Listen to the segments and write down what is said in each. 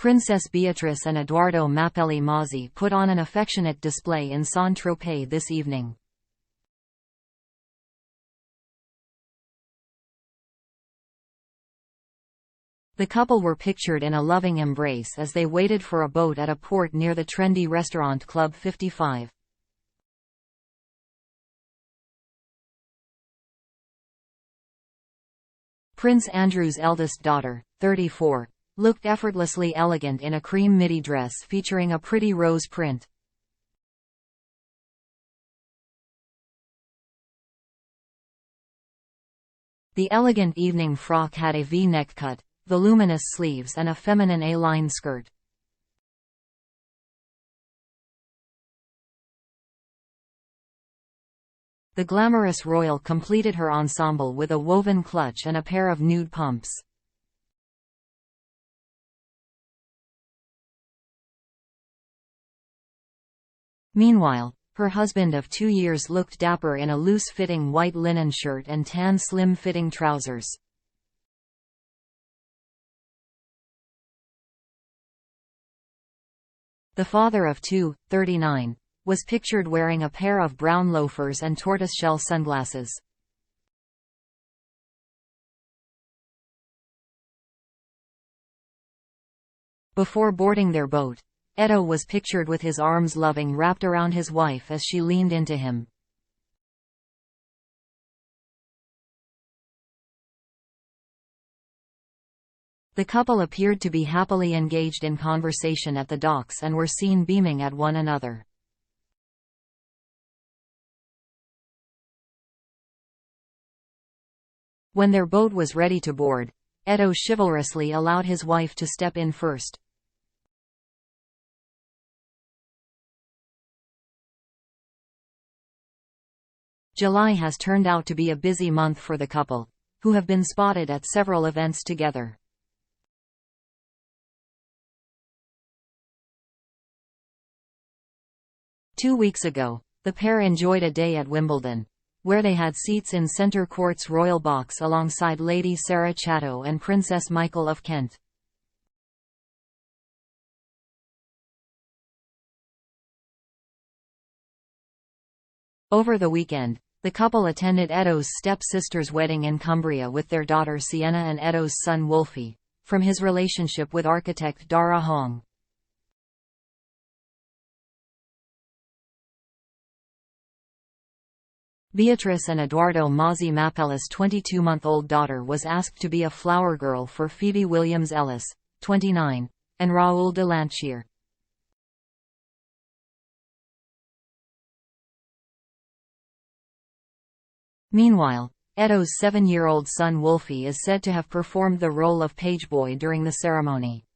Princess Beatrice and Edoardo Mappelli Mozzi put on an affectionate display in Saint Trop this evening. The couple were pictured in a loving embrace as they waited for a boat at a port near the trendy restaurant Club 55. Prince Andrew's eldest daughter, 34, looked effortlessly elegant in a cream midi dress featuring a pretty rose print. The elegant evening frock had a V-neck cut, voluminous sleeves and a feminine A-line skirt. The glamorous royal completed her ensemble with a woven clutch and a pair of nude pumps. Meanwhile, her husband of 2 years looked dapper in a loose-fitting white linen shirt and tan slim-fitting trousers. The father of two, 39, was pictured wearing a pair of brown loafers and tortoiseshell sunglasses. Before boarding their boat, Edo was pictured with his arms loving wrapped around his wife as she leaned into him. The couple appeared to be happily engaged in conversation at the docks and were seen beaming at one another. When their boat was ready to board, Edo chivalrously allowed his wife to step in first. July has turned out to be a busy month for the couple, who have been spotted at several events together. Two weeks ago, the pair enjoyed a day at Wimbledon, where they had seats in Centre Court's Royal Box alongside Lady Sarah Chatto and Princess Michael of Kent. Over the weekend, the couple attended Edo's step-sister's wedding in Cumbria with their daughter Sienna and Edo's son Wolfie, from his relationship with architect Dara Hong. Beatrice and Edoardo Mozzi Mappelli's 22-month-old daughter was asked to be a flower girl for Phoebe Williams-Ellis, 29, and Raoul de Lanchier. Meanwhile, Edo's 7-year-old son Wolfie is said to have performed the role of pageboy during the ceremony.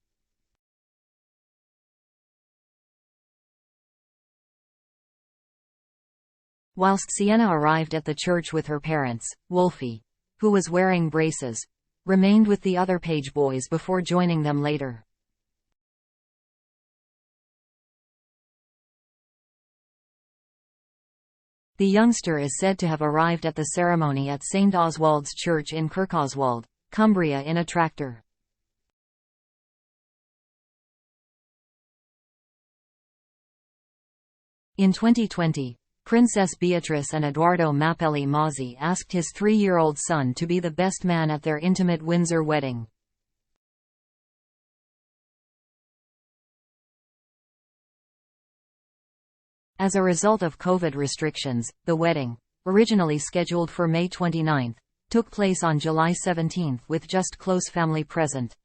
Whilst Sienna arrived at the church with her parents, Wolfie, who was wearing braces, remained with the other pageboys before joining them later. The youngster is said to have arrived at the ceremony at St. Oswald's Church in Kirkoswald, Cumbria in a tractor. In 2020, Princess Beatrice and Edoardo Mappelli Mozzi asked his 3-year-old son to be the best man at their intimate Windsor wedding. As a result of COVID restrictions, the wedding, originally scheduled for May 29, took place on July 17 with just close family present.